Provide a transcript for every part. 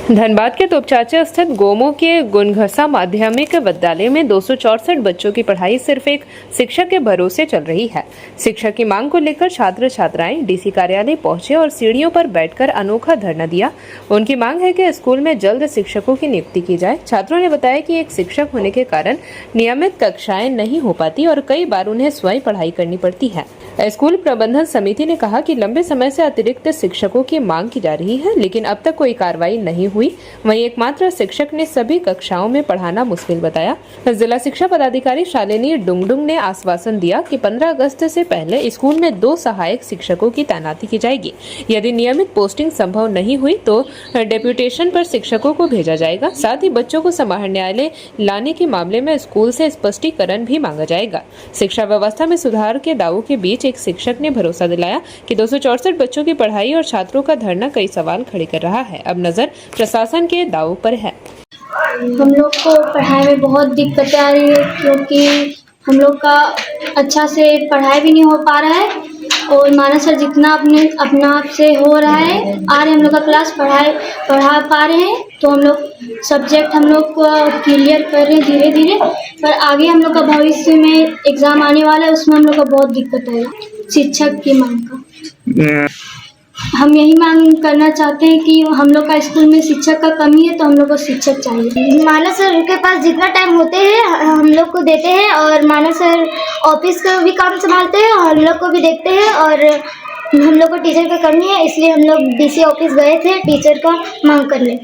धनबाद के तोपचाचा स्थित गोमो के गुनघसा माध्यमिक विद्यालय में 264 बच्चों की पढ़ाई सिर्फ एक शिक्षक के भरोसे चल रही है। शिक्षक की मांग को लेकर छात्र छात्राएं डीसी कार्यालय पहुंचे और सीढ़ियों पर बैठकर अनोखा धरना दिया। उनकी मांग है कि स्कूल में जल्द शिक्षकों की नियुक्ति की जाए। छात्रों ने बताया कि एक शिक्षक होने के कारण नियमित कक्षाएं नहीं हो पाती और कई बार उन्हें स्वयं पढ़ाई करनी पड़ती है। स्कूल प्रबंधन समिति ने कहा कि लंबे समय से अतिरिक्त शिक्षकों की मांग की जा रही है, लेकिन अब तक कोई कार्रवाई नहीं हुई। वहीं एकमात्र शिक्षक ने सभी कक्षाओं में पढ़ाना मुश्किल बताया। जिला शिक्षा पदाधिकारी शालिनी डुंगडुंग ने आश्वासन दिया कि 15 अगस्त से पहले स्कूल में 2 सहायक शिक्षकों की तैनाती की जाएगी। यदि नियमित पोस्टिंग संभव नहीं हुई तो डेप्यूटेशन पर शिक्षकों को भेजा जाएगा। साथ ही बच्चों को समाहरण न्यायालय लाने के मामले में स्कूल से स्पष्टीकरण भी मांगा जाएगा। शिक्षा व्यवस्था में सुधार के दावों के बीच एक शिक्षक ने भरोसा दिलाया कि 264 बच्चों की पढ़ाई और छात्रों का धरना कई सवाल खड़े कर रहा है। अब नजर प्रशासन के दावों पर है। हम लोग को पढ़ाई में बहुत दिक्कतें आ रही है, क्योंकि हम लोग का अच्छा से पढ़ाई भी नहीं हो पा रहा है और मानस सर जितना अपना आप से हो रहा है हम लोग का क्लास पढ़ा पा रहे हैं, तो हम लोग सब्जेक्ट हम लोग क्लियर कर रहे हैं धीरे धीरे। पर आगे हम लोग का भविष्य में एग्ज़ाम आने वाला है, उसमें हम लोग का बहुत दिक्कत है। शिक्षक की मांग का हम यही मांग करना चाहते हैं कि हम लोग का स्कूल में शिक्षक का कमी है, तो हम लोग को शिक्षक चाहिए। मानस सर के पास जितना टाइम होते हैं हम लोग को देते हैं और मानस सर ऑफिस का भी काम संभालते हैं और हम लोग को भी देखते हैं, और हम लोग को टीचर की कमी है, इसलिए हम लोग डीसी ऑफिस गए थे टीचर का मांग करने।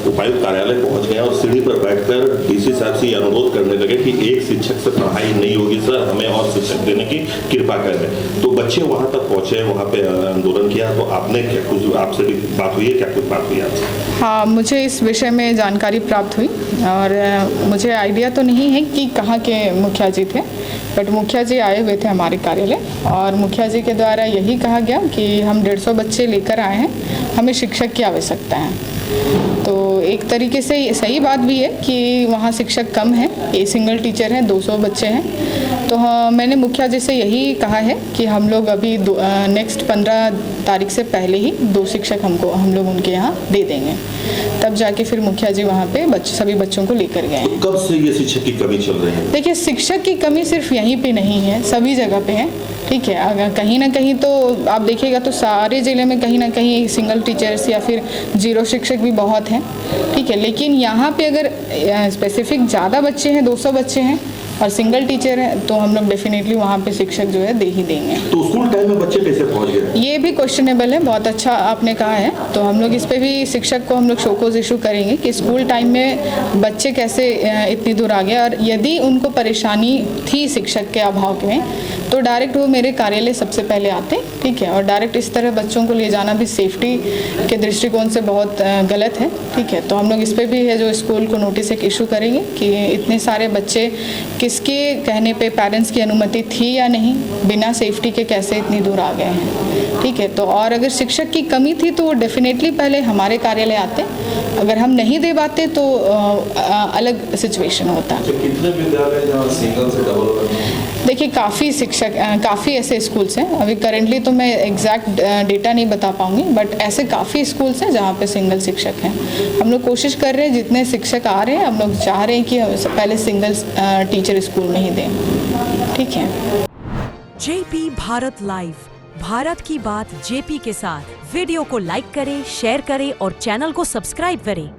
उपायुक्त कार्यालय पहुंच गया और सीढ़ी पर बैठकर डीसी साहब से अनुरोध करने लगे कि एक शिक्षक से पढ़ाई नहीं होगी सर, हमें और शिक्षक देने की कृपा करें। तो बच्चे वहां तक पहुंचे, वहां पे आंदोलन किया। तो आपने क्या कुछ आपसे भी बात हुई है, क्या कुछ बात हुई आपसे? हाँ, मुझे इस विषय में जानकारी प्राप्त हुई और मुझे आइडिया तो नहीं है कि कहाँ के मुखिया जी थे, बट मुखिया जी आए हुए थे हमारे कार्यालय और मुखिया जी के द्वारा यही कहा गया कि हम 150 बच्चे लेकर आए हैं, हमें शिक्षक की आवश्यकता है। तो एक तरीके से सही बात भी है कि वहाँ शिक्षक कम है, ये सिंगल टीचर हैं, 200 बच्चे हैं। तो हाँ, मैंने मुखिया जी से यही कहा है कि हम लोग अभी नेक्स्ट 15 तारीख से पहले ही 2 शिक्षक हम लोग उनके यहाँ दे देंगे। तब जाके फिर मुखिया जी वहाँ पे सभी बच्चों को लेकर गए हैं। कब से ये शिक्षक की कमी चल रही है? देखिए, शिक्षक की कमी सिर्फ यहीं पे नहीं है, सभी जगह पे है। ठीक है, अगर कहीं ना कहीं तो आप देखिएगा तो सारे ज़िले में कहीं ना कहीं सिंगल टीचर्स या फिर 0 शिक्षक भी बहुत हैं। ठीक है, लेकिन यहाँ पे अगर स्पेसिफिक ज़्यादा बच्चे हैं, 200 बच्चे हैं और सिंगल टीचर है, तो हम लोग डेफिनेटली वहाँ पे शिक्षक जो है दे ही देंगे। तो स्कूल टाइम में बच्चे कैसे पहुँच गए? ये भी क्वेश्चनेबल है, बहुत अच्छा आपने कहा है। तो हम लोग इस पे भी शिक्षक को हम लोग शोकोज इशू करेंगे कि स्कूल टाइम में बच्चे कैसे इतनी दूर आ गए, और यदि उनको परेशानी थी शिक्षक के अभाव में तो डायरेक्ट वो मेरे कार्यालय सबसे पहले आते। ठीक है, और डायरेक्ट इस तरह बच्चों को ले जाना भी सेफ्टी के दृष्टिकोण से बहुत गलत है। ठीक है, तो हम लोग इस पर भी है जो स्कूल को नोटिस एक इशू करेंगे कि इतने सारे बच्चे किसके कहने पे पेरेंट्स की अनुमति थी या नहीं, बिना सेफ्टी के कैसे इतनी दूर आ गए हैं। ठीक है, तो और अगर शिक्षक की कमी थी तो वो डेफिनेटली पहले हमारे कार्यालय आते, अगर हम नहीं दे पाते तो अलग सिचुएशन होता। कितने विद्यालय जहाँ सिंगल से डबल? देखिए, काफ़ी ऐसे स्कूल्स हैं, अभी करेंटली तो मैं एग्जैक्ट डेटा नहीं बता पाऊंगी, बट ऐसे काफ़ी स्कूल्स हैं जहाँ पे सिंगल शिक्षक हैं। हम लोग कोशिश कर रहे हैं, जितने शिक्षक आ रहे हैं हम लोग चाह रहे हैं कि पहले सिंगल टीचर स्कूल में ही दें। ठीक है। जेपी भारत लाइव, भारत की बात जेपी के साथ। वीडियो को लाइक करें, शेयर करें और चैनल को सब्सक्राइब करें।